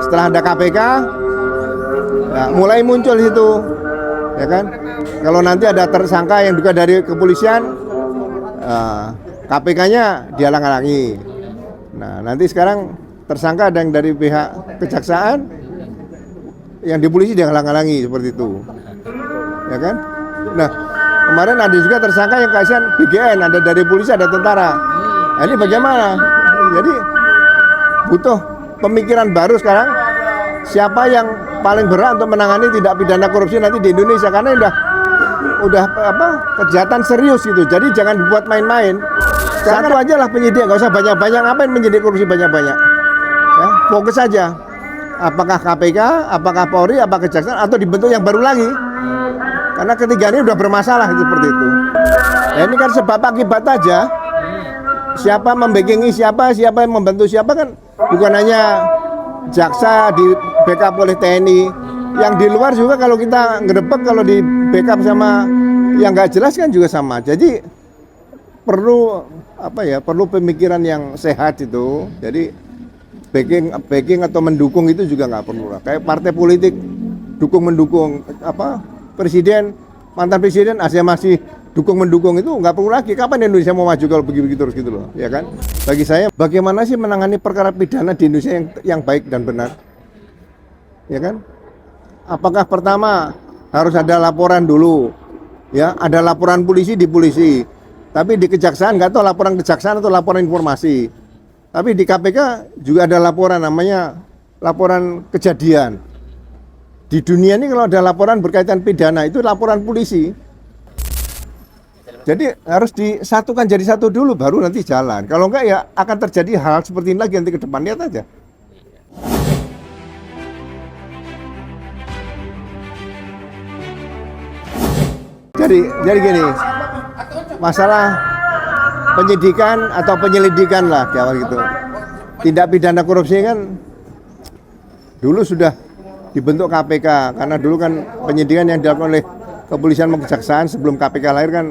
setelah ada KPK, nah, mulai muncul situ, ya kan? Kalau nanti ada tersangka yang juga dari kepolisian, KPK-nya dihalang-halangi. Nah, nanti sekarang tersangka ada yang dari pihak kejaksaan, yang di polisi dihalang-halangi seperti itu, ya kan? Nah, kemarin ada juga tersangka yang kasihan BGN, ada dari polisi, ada tentara. Nah, ini bagaimana? Jadi butuh pemikiran baru sekarang. Siapa yang paling berat untuk menangani tindak pidana korupsi nanti di Indonesia, karena udah kejahatan serius gitu. Jadi jangan dibuat main-main. Satu aja lah penyidik, nggak usah banyak-banyak. Ngapain menyidik korupsi banyak-banyak? Ya, fokus saja. Apakah KPK, apakah Polri, apakah kejaksaan, atau dibentuk yang baru lagi? Karena ketiga ini udah bermasalah seperti itu. Ya, ini kan sebab akibat aja. Siapa membackingi siapa yang membantu siapa, kan bukan hanya jaksa di backup oleh TNI. Yang di luar juga kalau kita ngerebek, kalau di backup sama yang nggak jelas kan juga sama. Jadi perlu perlu pemikiran yang sehat itu. Jadi backing atau mendukung itu juga nggak perlu lah. Kayak partai politik mendukung presiden, mantan presiden masih mendukung itu nggak perlu lagi. Kapan Indonesia mau maju kalau begitu terus gitu loh, ya kan? Bagi saya, bagaimana sih menangani perkara pidana di Indonesia yang baik dan benar, ya kan? Apakah pertama harus ada laporan dulu, ya? Ada laporan polisi di polisi, tapi di kejaksaan nggak tahu laporan kejaksaan atau laporan informasi. Tapi di KPK juga ada laporan, namanya laporan kejadian. Di dunia ini kalau ada laporan berkaitan pidana itu laporan polisi. Jadi harus disatukan jadi satu dulu, baru nanti jalan. Kalau enggak ya akan terjadi hal seperti ini lagi nanti ke depan, lihat aja. Jadi gini, masalah penyidikan atau penyelidikan lah kayak gitu. Tindak pidana korupsi kan dulu sudah dibentuk KPK, karena dulu kan penyidikan yang dilakukan oleh kepolisian dan kejaksaan sebelum KPK lahir kan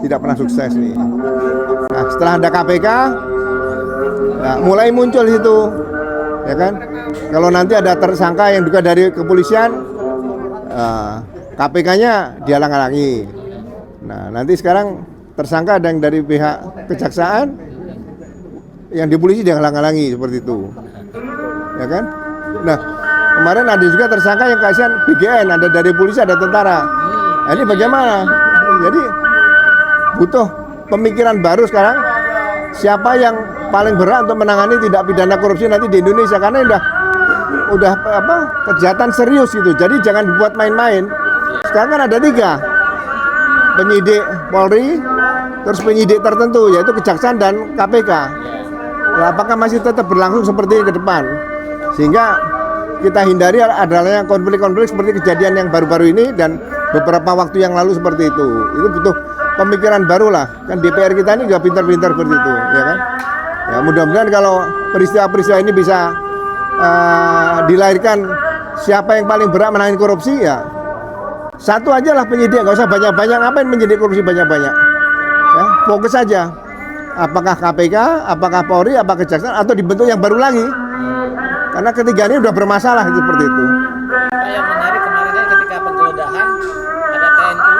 tidak pernah sukses nih. Nah, setelah ada KPK, nah, mulai muncul situ, ya kan? Kalau nanti ada tersangka yang juga dari kepolisian, KPK-nya dihalang-halangi. Nah, nanti sekarang tersangka ada yang dari pihak kejaksaan, yang di polisi dihalang-halangi seperti itu, ya kan? Nah, kemarin ada juga tersangka yang kasihan BGN, ada dari polisi, ada tentara. Nah, ini bagaimana? Jadi butuh pemikiran baru sekarang. Siapa yang paling berat untuk menangani tindak pidana korupsi nanti di Indonesia, karena udah kejahatan serius gitu. Jadi jangan dibuat main-main. Sekarang kan ada 3, penyidik Polri, terus penyidik tertentu yaitu kejaksaan dan KPK. Nah, apakah masih tetap berlangsung seperti ini ke depan? Sehingga kita hindari adanya konflik-konflik seperti kejadian yang baru-baru ini dan beberapa waktu yang lalu seperti itu. Itu butuh pemikiran baru lah. Kan DPR kita ini juga pintar-pintar seperti itu, ya kan? Ya, mudah-mudahan kalau peristiwa-peristiwa ini bisa dilahirkan siapa yang paling berat menangani korupsi, ya satu aja lah penyidik, nggak usah banyak-banyak. Ngapain menyidik korupsi banyak-banyak? Ya, fokus saja. Apakah KPK, apakah Polri, apakah kejaksaan, atau dibentuk yang baru lagi? Karena ketiga ini udah bermasalah seperti itu. Pak, yang menarik kemarin kan ketika penggeledahan ada TNI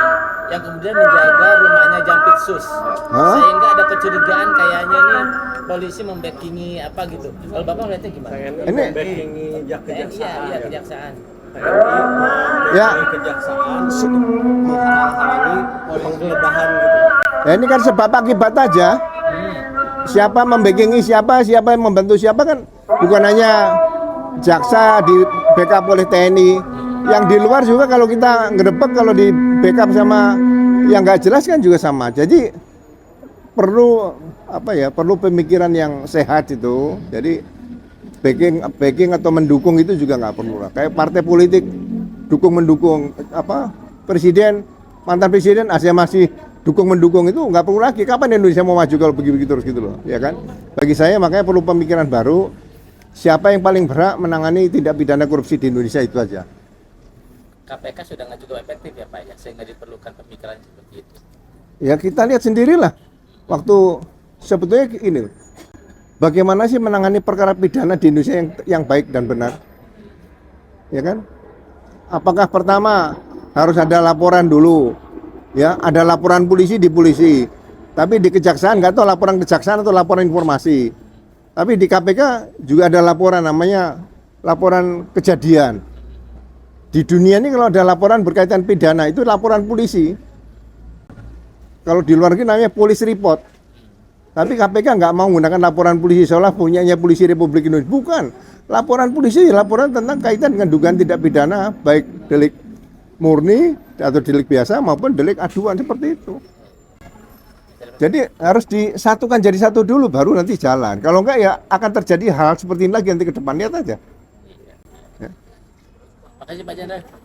yang kemudian menjaga rumahnya Jampitsus, sehingga ada kecurigaan kayaknya nih polisi membackingi apa gitu. Kalau Bapak melihatnya gimana? Ini membackingi kejaksaan. Iya, kejaksaan. Ya, Kejaksaan untuk menghalang-halangi penggeledahan gitu. ya ini kan sebab akibat aja. Siapa membackingi siapa yang membantu siapa, kan bukan hanya jaksa di backup oleh TNI. Yang di luar juga kalau kita ngerebek, kalau di backup sama yang nggak jelas kan juga sama. Jadi perlu perlu pemikiran yang sehat itu. Jadi backing atau mendukung itu juga nggak perlu lah. Kayak partai politik mendukung presiden, mantan presiden, masih mendukung itu nggak perlu lagi. Kapan Indonesia mau maju kalau begitu terus gitu loh, ya kan? Bagi saya makanya perlu pemikiran baru. Siapa yang paling berhak menangani tindak pidana korupsi di Indonesia, itu aja. KPK sudah nggak cukup efektif ya Pak ya, sehingga diperlukan pemikiran seperti itu. Ya kita lihat sendirilah. Waktu sebetulnya ini, bagaimana sih menangani perkara pidana di Indonesia yang baik dan benar? ya kan? Apakah pertama harus ada laporan dulu, ya, ada laporan polisi di polisi, tapi di kejaksaan nggak tahu laporan kejaksaan atau laporan informasi, tapi di KPK juga ada laporan namanya laporan kejadian. Di dunia ini kalau ada laporan berkaitan pidana itu laporan polisi. Kalau di luar negeri namanya police report. Tapi KPK nggak mau menggunakan laporan polisi seolah punyanya polisi Republik Indonesia. Bukan. Laporan polisi, laporan tentang kaitan dengan dugaan tindak pidana, baik delik murni atau delik biasa maupun delik aduan seperti itu. Jadi harus disatukan jadi satu dulu baru nanti jalan. Kalau enggak ya akan terjadi hal seperti ini lagi nanti ke depan, lihat aja. Makasih Pak Jenderal.